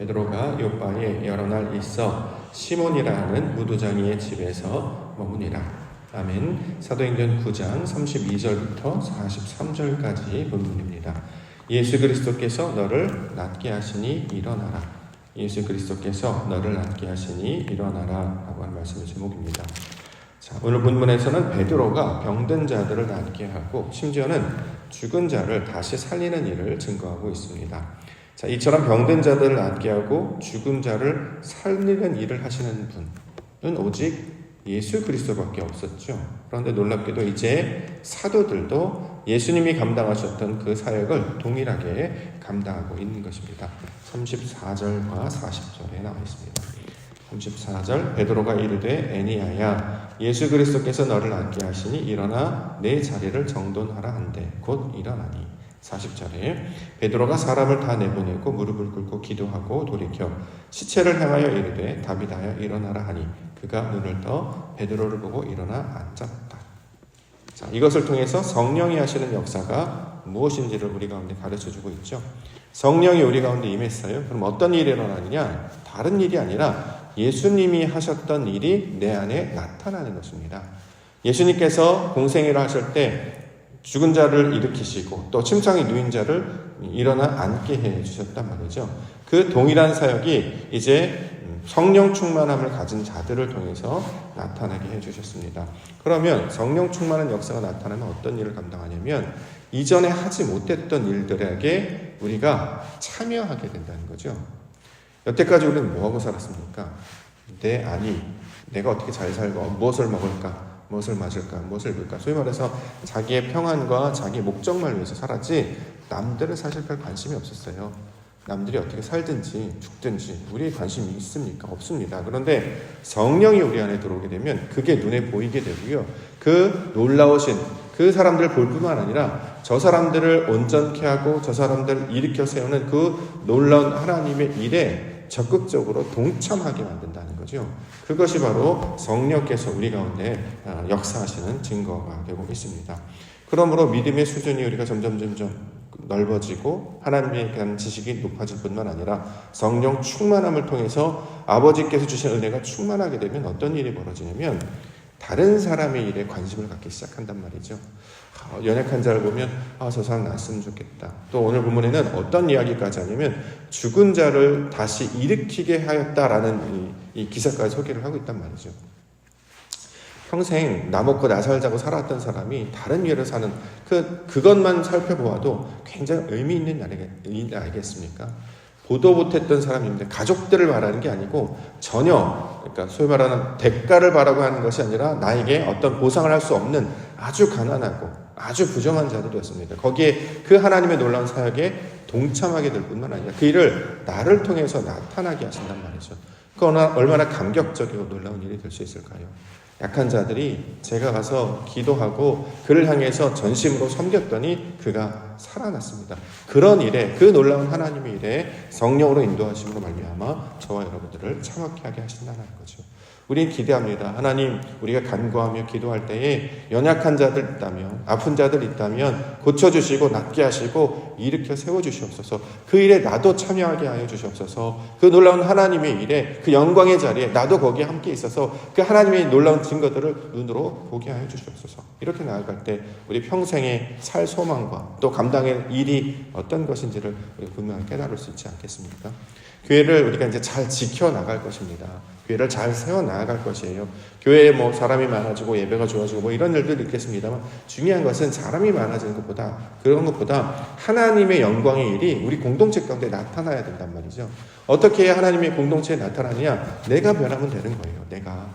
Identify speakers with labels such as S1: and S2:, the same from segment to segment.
S1: 베드로가 요빠에 여러 날 있어 시몬이라 하는 무도장이의 집에서 머무니라. 아멘. 사도행전 9장 32절부터 43절까지 본문입니다. 예수 그리스도께서 너를 낫게 하시니 일어나라. 예수 그리스도께서 너를 낫게 하시니 일어나라 라고 하는 말씀의 제목입니다. 자, 오늘 본문에서는 베드로가 병든 자들을 낫게 하고 심지어는 죽은 자를 다시 살리는 일을 증거하고 있습니다. 자, 이처럼 병든 자들을 낫게 하고 죽은 자를 살리는 일을 하시는 분은 오직 예수 그리스도밖에 없었죠. 그런데 놀랍게도 이제 사도들도 예수님이 감당하셨던 그 사역을 동일하게 감당하고 있는 것입니다. 34절과 40절에 나와 있습니다. 34절 베드로가 이르되 애니야야 예수 그리스도께서 너를 낫게 하시니 일어나 내 자리를 정돈하라 한대 곧 일어나니. 40절에 베드로가 사람을 다 내보내고 무릎을 꿇고 기도하고 돌이켜 시체를 향하여 이르되 다비다여 일어나라 하니 그가 눈을 떠 베드로를 보고 일어나 앉았다. 자, 이것을 통해서 성령이 하시는 역사가 무엇인지를 우리 가운데 가르쳐주고 있죠. 성령이 우리 가운데 임했어요. 그럼 어떤 일이 일어나느냐? 다른 일이 아니라 예수님이 하셨던 일이 내 안에 나타나는 것입니다. 예수님께서 공생애를 하실 때 죽은 자를 일으키시고 또 침상에 누인 자를 일어나 앉게 해주셨단 말이죠. 그 동일한 사역이 이제 성령 충만함을 가진 자들을 통해서 나타나게 해주셨습니다. 그러면 성령 충만한 역사가 나타나면 어떤 일을 감당하냐면 이전에 하지 못했던 일들에게 우리가 참여하게 된다는 거죠. 여태까지 우리는 뭐하고 살았습니까? 내 안이 내가 어떻게 잘 살고 무엇을 먹을까? 무엇을 마실까? 무엇을 입을까? 소위 말해서 자기의 평안과 자기의 목적만 위해서 살았지 남들은 사실 별 관심이 없었어요. 남들이 어떻게 살든지 죽든지 우리의 관심이 있습니까? 없습니다. 그런데 성령이 우리 안에 들어오게 되면 그게 눈에 보이게 되고요. 그 놀라우신 그 사람들을 볼 뿐만 아니라 저 사람들을 온전케 하고 저 사람들을 일으켜 세우는 그 놀라운 하나님의 일에 적극적으로 동참하게 만든다는 거죠. 그것이 바로 성령께서 우리 가운데 역사하시는 증거가 되고 있습니다. 그러므로 믿음의 수준이 우리가 점점 넓어지고 하나님에 대한 지식이 높아질 뿐만 아니라 성령 충만함을 통해서 아버지께서 주신 은혜가 충만하게 되면 어떤 일이 벌어지냐면 다른 사람의 일에 관심을 갖기 시작한단 말이죠. 연약한 자를 보면 저 사람 낫으면 좋겠다. 또 오늘 본문에는 어떤 이야기까지 하냐면 죽은 자를 다시 일으키게 하였다라는 이 기사까지 소개를 하고 있단 말이죠. 평생 나 먹고 나 살자고 살았던 사람이 다른 일을 사는 그것만 살펴보아도 굉장히 의미 있는 일 아니겠습니까? 보도 못했던 사람인데 가족들을 말하는 게 아니고 전혀 그러니까 소위 말하는 대가를 바라고 하는 것이 아니라 나에게 어떤 보상을 할 수 없는 아주 가난하고 아주 부정한 자들이었습니다. 거기에 그 하나님의 놀라운 사역에 동참하게 될 뿐만 아니라 그 일을 나를 통해서 나타나게 하신단 말이죠. 그러나 얼마나 감격적이고 놀라운 일이 될 수 있을까요? 약한 자들이 제가 가서 기도하고 그를 향해서 전심으로 섬겼더니 그가 살아났습니다. 그런 일에 그 놀라운 하나님의 일에 성령으로 인도하심으로 말미암아 저와 여러분들을 참혹케 하게 하신다는 거죠. 우린 기대합니다. 하나님, 우리가 간구하며 기도할 때에 연약한 자들 있다면, 아픈 자들 있다면 고쳐주시고 낫게 하시고 일으켜 세워주시옵소서. 그 일에 나도 참여하게 하여 주시옵소서. 그 놀라운 하나님의 일에 그 영광의 자리에 나도 거기에 함께 있어서 그 하나님의 놀라운 증거들을 눈으로 보게 하여 주시옵소서. 이렇게 나아갈 때 우리 평생에 살 소망과 또 감당할 일이 어떤 것인지를 우리 분명히 깨달을 수 있지 않겠습니까? 교회를 우리가 이제 잘 지켜나갈 것입니다. 교회를 잘 세워나갈 것이에요. 교회에 사람이 많아지고 예배가 좋아지고 이런 일들도 있겠습니다만 중요한 것은 사람이 많아지는 것보다 그런 것보다 하나님의 영광의 일이 우리 공동체 가운데 나타나야 된단 말이죠. 어떻게 하나님의 공동체에 나타나느냐? 내가 변하면 되는 거예요.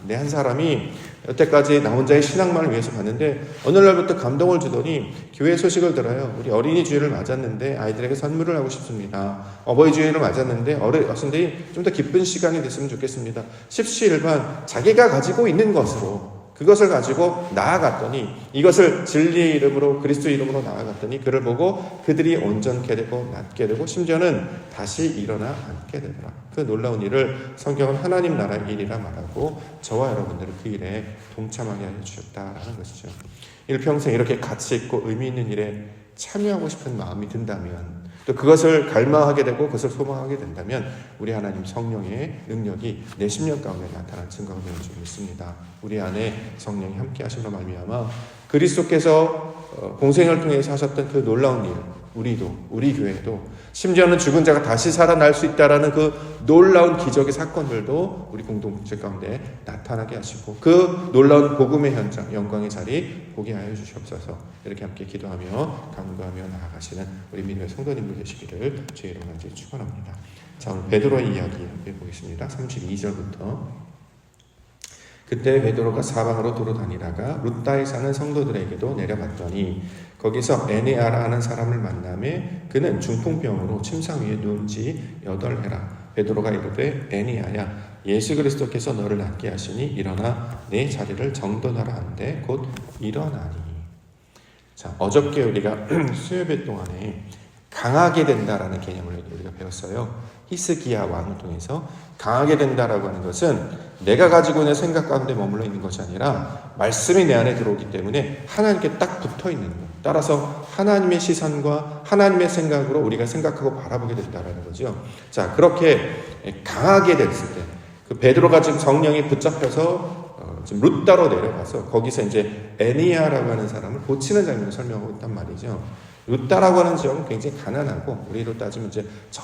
S1: 내 한 사람이 여태까지 나 혼자의 신앙만을 위해서 갔는데 어느 날부터 감동을 주더니 교회 소식을 들어요. 우리 어린이 주일을 맞았는데 아이들에게 선물을 하고 싶습니다. 어버이 주일을 맞았는데 어르신들이 좀 더 기쁜 시간이 됐으면 좋겠습니다. 십시일반 자기가 가지고 있는 것으로 그것을 가지고 나아갔더니 이것을 진리의 이름으로 그리스도 이름으로 나아갔더니 그를 보고 그들이 온전케 되고 낫게 되고 심지어는 다시 일어나 앉게 되더라. 그 놀라운 일을 성경은 하나님 나라의 일이라 말하고 저와 여러분들은 그 일에 동참하게 하여 주셨다라는 것이죠. 일평생 이렇게 가치 있고 의미 있는 일에 참여하고 싶은 마음이 든다면 또 그것을 갈망하게 되고 그것을 소망하게 된다면 우리 하나님 성령의 능력이 내 심령 가운데 나타나는 증거가 되는 줄 믿습니다. 우리 안에 성령이 함께 하심으로 말미암아 그리스도께서 공생을 통해서 하셨던 그 놀라운 일, 우리 교회도 심지어는 죽은 자가 다시 살아날 수 있다라는 그 놀라운 기적의 사건들도 우리 공동체 가운데 나타나게 하시고 그 놀라운 복음의 현장, 영광의 자리 보게 하여 주시옵소서. 이렇게 함께 기도하며 간구하며 나아가시는 우리 믿음의 성도님들 되시기를 주의 이름으로 간절히 축원합니다. 자, 오늘 베드로의 이야기 함께 보겠습니다. 32절부터. 그때 베드로가 사방으로 돌아다니다가 룻다에 사는 성도들에게도 내려갔더니 거기서 에네아라 하는 사람을 만나매 그는 중풍병으로 침상 위에 누운 지 8해라. 베드로가 이르되 에네아야 예수 그리스도께서 너를 낫게 하시니 일어나 내 자리를 정돈하라 한데 곧 일어나니. 자, 어저께 우리가 수요예배 동안에 강하게 된다라는 개념을 우리가 배웠어요. 히스기야 왕을 통해서 강하게 된다라고 하는 것은 내가 가지고 있는 생각 가운데 머물러 있는 것이 아니라 말씀이 내 안에 들어오기 때문에 하나님께 딱 붙어 있는 것. 따라서 하나님의 시선과 하나님의 생각으로 우리가 생각하고 바라보게 된다라는 거죠. 자, 그렇게 강하게 됐을 때, 그 베드로가 지금 성령이 붙잡혀서 지금 룻다로 내려가서 거기서 이제 에니아라고 하는 사람을 고치는 장면을 설명하고 있단 말이죠. 룻다라고 하는 지역은 굉장히 가난하고 우리로 따지면 이제 저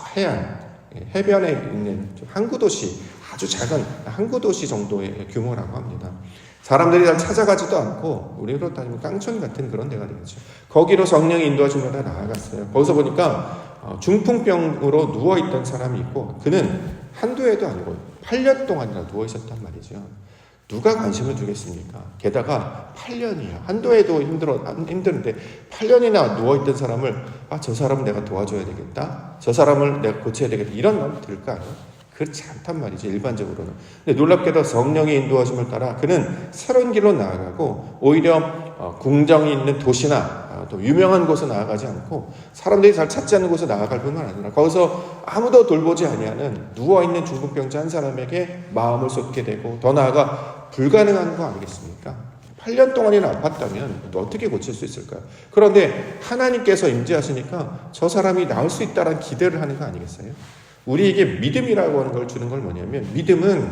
S1: 해변에 있는 항구 도시, 아주 작은 항구 도시 정도의 규모라고 합니다. 사람들이 잘 찾아가지도 않고 우리로 따지면 깡촌 같은 그런 데가 되겠죠. 거기로 성령이 인도하심으로 나아갔어요. 거기서 보니까 중풍병으로 누워있던 사람이 있고 그는 한두 해도 아니고 8년 동안이나 누워있었단 말이죠. 누가 관심을 두겠습니까? 게다가 8년이야. 한두 해도 힘드는데 8년이나 누워있던 사람을 저 사람을 내가 도와줘야 되겠다. 저 사람을 내가 고쳐야 되겠다. 이런 마음이 들까? 그렇지 않단 말이죠. 일반적으로는. 근데 놀랍게도 성령의 인도하심을 따라 그는 새로운 길로 나아가고 오히려 궁정이 있는 도시나 또 유명한 곳에 나아가지 않고 사람들이 잘 찾지 않는 곳에 나아갈 뿐만 아니라 거기서 아무도 돌보지 아니하는 누워있는 중풍병자 한 사람에게 마음을 쏟게 되고 더 나아가 불가능한 거 아니겠습니까? 8년 동안이나 아팠다면 또 어떻게 고칠 수 있을까요? 그런데 하나님께서 임재하시니까 저 사람이 나을 수 있다는 기대를 하는 거 아니겠어요? 우리에게 믿음이라고 하는 걸 주는 걸 뭐냐면 믿음은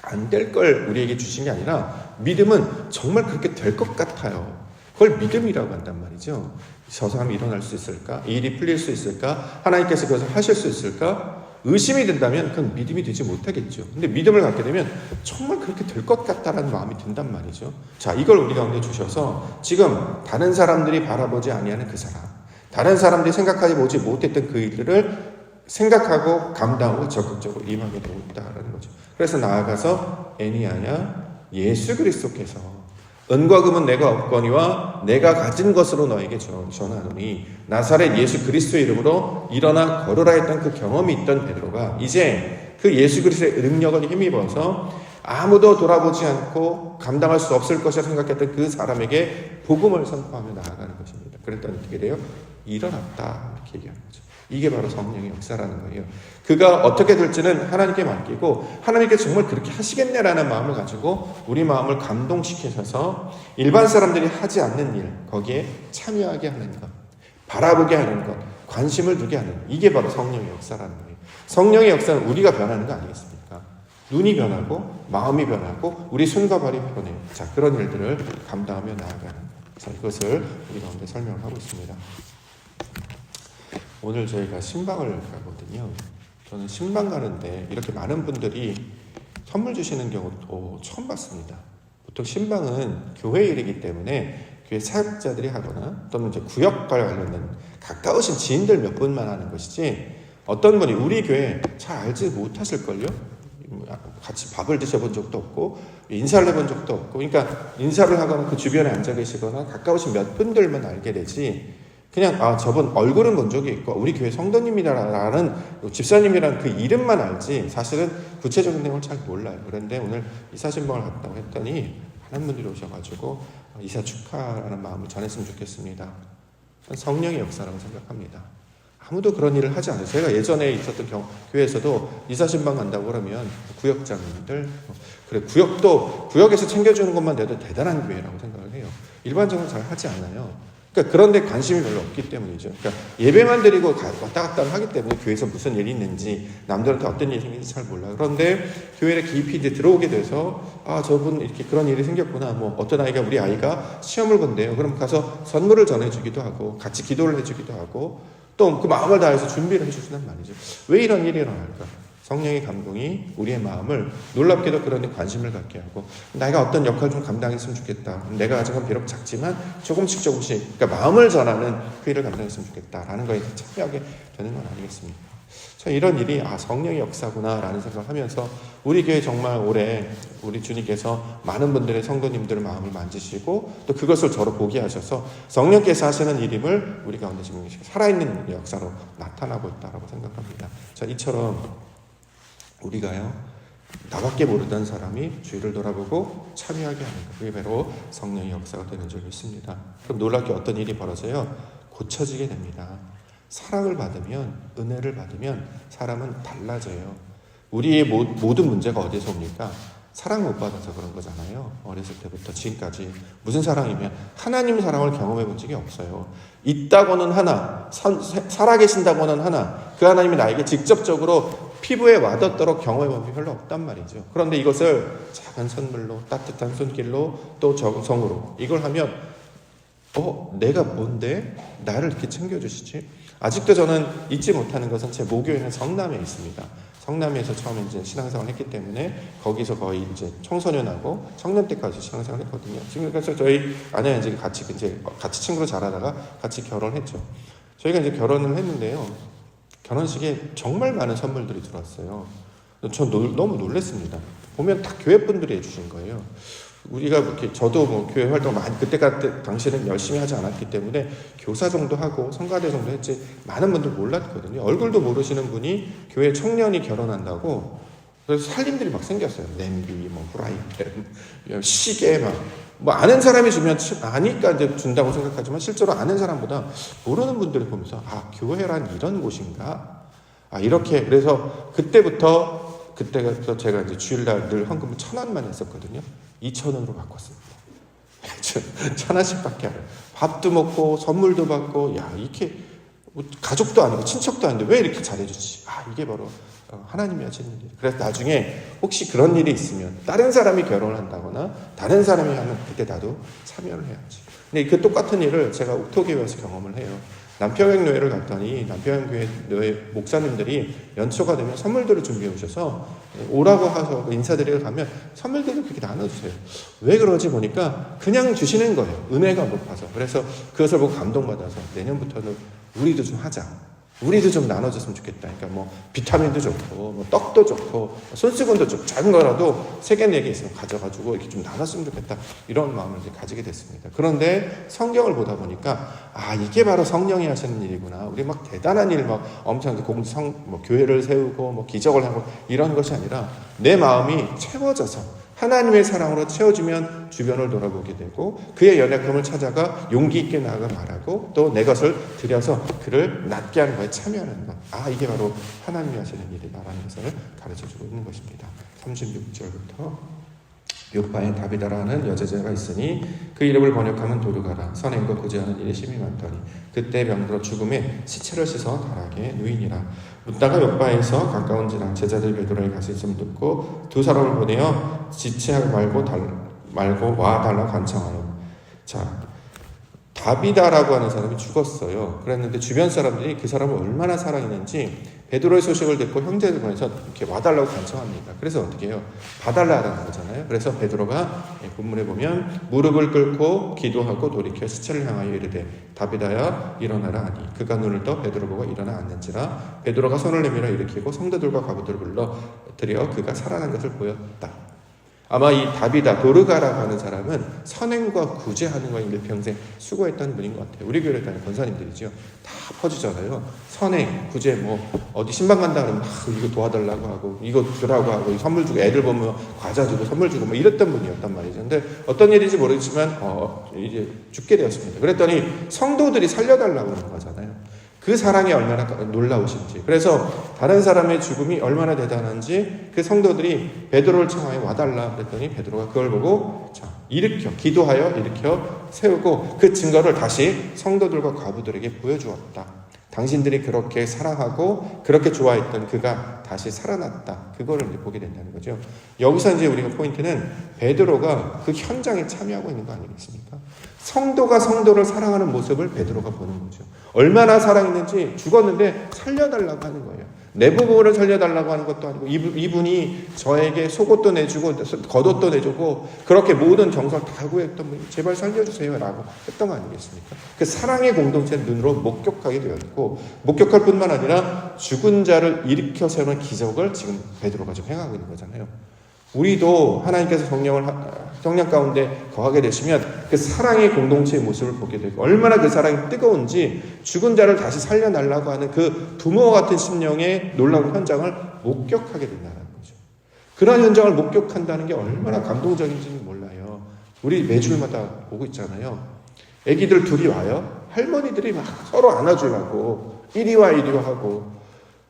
S1: 안 될 걸 우리에게 주신 게 아니라 믿음은 정말 그렇게 될 것 같아요. 그걸 믿음이라고 한단 말이죠. 저 사람이 일어날 수 있을까? 이 일이 풀릴 수 있을까? 하나님께서 그것을 하실 수 있을까? 의심이 든다면 그건 믿음이 되지 못하겠죠. 근데 믿음을 갖게 되면 정말 그렇게 될 것 같다라는 마음이 든단 말이죠. 자, 이걸 우리 가운데 주셔서 지금 다른 사람들이 바라보지 아니하는 그 사람, 다른 사람들이 생각하지 보지 못했던 그 일들을 생각하고 감당하고 적극적으로 임하게 되고 있다는 거죠. 그래서 나아가서 애니아냐 예수 그리스도께서 은과 금은 내가 없거니와 내가 가진 것으로 너에게 전하노니 나사렛 예수 그리스도의 이름으로 일어나 걸으라 했던 그 경험이 있던 베드로가 이제 그 예수 그리스도의 능력을 힘입어서 아무도 돌아보지 않고 감당할 수 없을 것이라 생각했던 그 사람에게 복음을 선포하며 나아가는 것입니다. 그랬더니 어떻게 돼요? 일어났다 이렇게 얘기하는 거죠. 이게 바로 성령의 역사라는 거예요. 그가 어떻게 될지는 하나님께 맡기고 하나님께서 정말 그렇게 하시겠네라는 마음을 가지고 우리 마음을 감동시키셔서 일반 사람들이 하지 않는 일, 거기에 참여하게 하는 것, 바라보게 하는 것, 관심을 두게 하는 이게 바로 성령의 역사라는 거예요. 성령의 역사는 우리가 변하는 거 아니겠습니까? 눈이 변하고 마음이 변하고 우리 손과 발이 변해요. 자, 그런 일들을 감당하며 나아가는 것. 자, 이것을 우리 가운데 설명을 하고 있습니다. 오늘 저희가 신방을 가거든요. 저는 신방 가는데 이렇게 많은 분들이 선물 주시는 경우도 처음 봤습니다. 보통 신방은 교회 일이기 때문에 교회 사역자들이 하거나 또는 이제 구역과 관련된 가까우신 지인들 몇 분만 하는 것이지 어떤 분이 우리 교회 잘 알지 못하실걸요? 같이 밥을 드셔본 적도 없고 인사를 해본 적도 없고 그러니까 인사를 하거나 그 주변에 앉아 계시거나 가까우신 몇 분들만 알게 되지 그냥 저분 얼굴은 본 적이 있고 우리 교회 성도님이라는 집사님이라는 그 이름만 알지 사실은 구체적인 내용을 잘 몰라요. 그런데 오늘 이사 신방을 갔다고 했더니 많은 분들이 오셔가지고 이사 축하라는 마음을 전했으면 좋겠습니다. 성령의 역사라고 생각합니다. 아무도 그런 일을 하지 않아요. 제가 예전에 있었던 교회에서도 이사 신방 간다고 그러면 구역장님들 그래 구역에서 챙겨주는 것만 돼도 대단한 교회라고 생각을 해요. 일반적으로 잘 하지 않아요. 그러니까 그런 데 관심이 별로 없기 때문이죠. 그러니까 예배만 드리고 왔다 갔다 하기 때문에 교회에서 무슨 일이 있는지 남들한테 어떤 일이 생기는지 잘 몰라요. 그런데 교회에 깊이 이제 들어오게 돼서 저분 이렇게 그런 일이 생겼구나. 뭐 어떤 아이가 우리 아이가 시험을 본대요. 그럼 가서 선물을 전해주기도 하고 같이 기도를 해주기도 하고 또 그 마음을 다해서 준비를 해주시는 말이죠. 왜 이런 일이 일어날까? 성령의 감동이 우리의 마음을 놀랍게도 그런 데 관심을 갖게 하고 내가 어떤 역할을 좀 감당했으면 좋겠다. 내가 아직은 비록 작지만 조금씩 그러니까 마음을 전하는 그 일을 감당했으면 좋겠다라는 거에 참여하게 되는 건 아니겠습니까? 자, 이런 일이 성령의 역사구나라는 생각을 하면서 우리 교회 정말 올해 우리 주님께서 많은 분들의 성도님들의 마음을 만지시고 또 그것을 저로 보게 하셔서 성령께서 하시는 일임을 우리 가운데 지금 살아있는 역사로 나타나고 있다고 생각합니다. 자, 이처럼 우리가요, 나밖에 모르던 사람이 주위를 돌아보고 참여하게 하는 것, 그게 바로 성령의 역사가 되는 줄 믿습니다. 그럼 놀랍게 어떤 일이 벌어져요? 고쳐지게 됩니다. 사랑을 받으면, 은혜를 받으면 사람은 달라져요. 우리의 모든 문제가 어디서 옵니까? 사랑 못 받아서 그런 거잖아요. 어렸을 때부터 지금까지. 무슨 사랑이면 하나님 사랑을 경험해 본 적이 없어요. 있다고는 하나, 살아계신다고는 하나, 그 하나님이 나에게 직접적으로 피부에 와닿도록 경험해 본 게 별로 없단 말이죠. 그런데 이것을 작은 선물로, 따뜻한 손길로, 또 정성으로 이걸 하면 내가 뭔데 나를 이렇게 챙겨주시지? 아직도 저는 잊지 못하는 것은 제 모교회는 성남에 있습니다. 성남에서 처음에 이제 신앙생활을 했기 때문에 거기서 거의 이제 청소년하고 청년 때까지 신앙생활을 했거든요. 지금 그래서 저희 아내는 이제 같이 친구로 자라다가 같이 결혼했죠. 저희가 이제 결혼을 했는데요. 결혼식에 정말 많은 선물들이 들어왔어요. 전 너무 놀랐습니다. 보면 다 교회 분들이 해주신 거예요. 우리가 이렇게 저도 뭐 교회 활동 많이 당시에는 열심히 하지 않았기 때문에 교사 정도 하고 성가대 정도 했지 많은 분들 몰랐거든요. 얼굴도 모르시는 분이 교회 청년이 결혼한다고 그래서 살림들이 막 생겼어요. 냄비, 뭐 후라이팬, 시계 뭐 아는 사람이 주면 아니까 이제 준다고 생각하지만 실제로 아는 사람보다 모르는 분들이 보면서 교회란 이런 곳인가? 이렇게 그래서 그때부터 제가 이제 주일날 늘 헌금을 1,000원만 했었거든요. 2,000원으로 바꿨습니다. 1,000원씩밖에 안 해요. 밥도 먹고 선물도 받고 이렇게 뭐 가족도 아니고 친척도 아닌데 왜 이렇게 잘해주지? 이게 바로 하나님이 하시는 일이에요. 그래서 나중에 혹시 그런 일이 있으면 다른 사람이 결혼을 한다거나 다른 사람이 하면 그때 나도 참여를 해야지. 근데 그 똑같은 일을 제가 옥토교회에서 경험을 해요. 남평양교회를 갔더니 남평양교회 목사님들이 연초가 되면 선물들을 준비해 오셔서 오라고 하셔서 인사드리러 가면 선물들을 그렇게 나눠주세요. 왜 그러지 보니까 그냥 주시는 거예요. 은혜가 높아서. 그래서 그것을 보고 감동받아서 내년부터는 우리도 좀 하자. 우리도 좀 나눠줬으면 좋겠다. 그러니까 뭐 비타민도 좋고 뭐 떡도 좋고 손수건도 좋고 작은 거라도 3개 4개 있으면 가져가지고 이렇게 좀 나눴으면 좋겠다. 이런 마음을 이제 가지게 됐습니다. 그런데 성경을 보다 보니까 이게 바로 성령이 하시는 일이구나. 우리 막 대단한 일 막 엄청 뭐 교회를 세우고 뭐 기적을 하고 이런 것이 아니라 내 마음이 채워져서 하나님의 사랑으로 채워주면 주변을 돌아보게 되고 그의 연약함을 찾아가 용기 있게 나아가 말하고 또 내 것을 들여서 그를 낫게 하는 것에 참여하는 것. 이게 바로 하나님이 하시는 일이다라는 것을 가르쳐주고 있는 것입니다. 36절부터 요파에 다비다라는 여자제가 있으니 그 이름을 번역하면 도르가라. 선행과 구제하는 일에 심이 많더니 그때 병들어 죽음에 시체를 씻어 다락에 누이니라. 묻다가 요파에서 가까운지라 제자들이 베드로의 가서 있음을 듣고 2 사람을 보내어 지체하지 말고 와달라 간청하여. 자, 다비다라고 하는 사람이 죽었어요. 그랬는데 주변 사람들이 그 사람을 얼마나 사랑했는지 베드로의 소식을 듣고 형제들 보내서 이렇게 와달라고 간청합니다. 그래서 어떻게 해요? 봐달라는 거잖아요. 그래서 베드로가 본문에 보면 무릎을 꿇고 기도하고 돌이켜 시체를 향하여 이르되 다비다야 일어나라 하니 그가 눈을 떠 베드로 보고 일어나 앉는지라. 베드로가 손을 내밀어 일으키고 성도들과 과부들을 불러 들여 그가 살아난 것을 보였다. 아마 이 다비다, 도르가라고 하는 사람은 선행과 구제하는 거에 일평생 수고했던 분인 것 같아요. 우리 교회에 다니는 권사님들이죠. 다 퍼주잖아요. 선행, 구제, 뭐 어디 신방 간다 그러면 막 이거 도와달라고 하고 이거 주라고 하고 선물 주고 애들 보면 과자 주고 선물 주고 뭐 이랬던 분이었단 말이죠. 근데 어떤 일인지 모르겠지만 이제 죽게 되었습니다. 그랬더니 성도들이 살려달라고 하는 거잖아요. 그 사랑이 얼마나 놀라우신지. 그래서 다른 사람의 죽음이 얼마나 대단한지 그 성도들이 베드로를 청하여 와달라 그랬더니 베드로가 그걸 보고 기도하여 일으켜 세우고 그 증거를 다시 성도들과 과부들에게 보여주었다. 당신들이 그렇게 사랑하고 그렇게 좋아했던 그가 다시 살아났다. 그거를 이제 보게 된다는 거죠. 여기서 이제 우리가 포인트는 베드로가 그 현장에 참여하고 있는 거 아니겠습니까? 성도가 성도를 사랑하는 모습을 베드로가 보는 거죠. 얼마나 사랑했는지 죽었는데 살려달라고 하는 거예요. 내 부부를 살려달라고 하는 것도 아니고 이분이 저에게 속옷도 내주고 겉옷도 내주고 그렇게 모든 정성을 다 구했던 분이 제발 살려주세요 라고 했던 거 아니겠습니까? 그 사랑의 공동체 눈으로 목격하게 되었고 목격할 뿐만 아니라 죽은 자를 일으켜 세우는 기적을 지금 베드로가 좀 행하고 있는 거잖아요. 우리도 하나님께서 성령 가운데 거하게 되시면 그 사랑의 공동체의 모습을 보게 되고 얼마나 그 사랑이 뜨거운지 죽은 자를 다시 살려달라고 하는 그 부모와 같은 심령의 놀라운 현장을 목격하게 된다는 거죠. 그런 현장을 목격한다는 게 얼마나 감동적인지는 몰라요. 우리 매주마다 보고 있잖아요. 애기들 둘이 와요. 할머니들이 막 서로 안아주려고 이리와 이리와 하고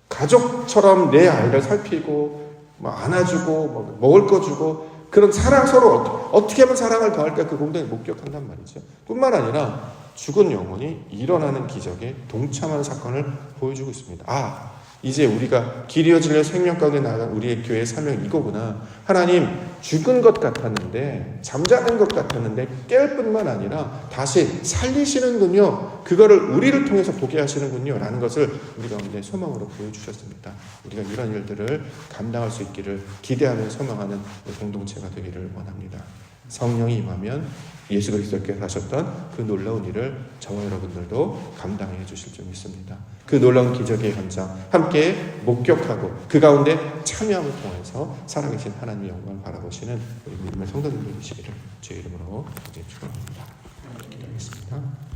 S1: 가족처럼 내 아이를 살피고 안아주고 먹을 거 주고 그런 사랑 서로 어떻게 하면 사랑을 더할까 그 공동에 목격한단 말이죠. 뿐만 아니라 죽은 영혼이 일어나는 기적에 동참하는 사건을 보여주고 있습니다. 이제 우리가 길이어지려 생명 가운데 나아간 우리의 교회의 사명이 이거구나. 하나님 죽은 것 같았는데 잠자는 것 같았는데 깰 뿐만 아니라 다시 살리시는군요. 그거를 우리를 통해서 보게 하시는군요 라는 것을 우리 가운데 소망으로 보여주셨습니다. 우리가 이런 일들을 감당할 수 있기를 기대하며 소망하는 공동체가 되기를 원합니다. 성령이 임하면 예수 그리스도께서 하셨던 그 놀라운 일을 저와 여러분들도 감당해 주실 줄 믿습니다. 그 놀라운 기적의 현장 함께 목격하고 그 가운데 참여함을 통해서 살아계신 하나님의 영광을 바라보시는 우리 믿음의 성도님들 되시기를 주의 이름으로 축원합니다. 기도하겠습니다.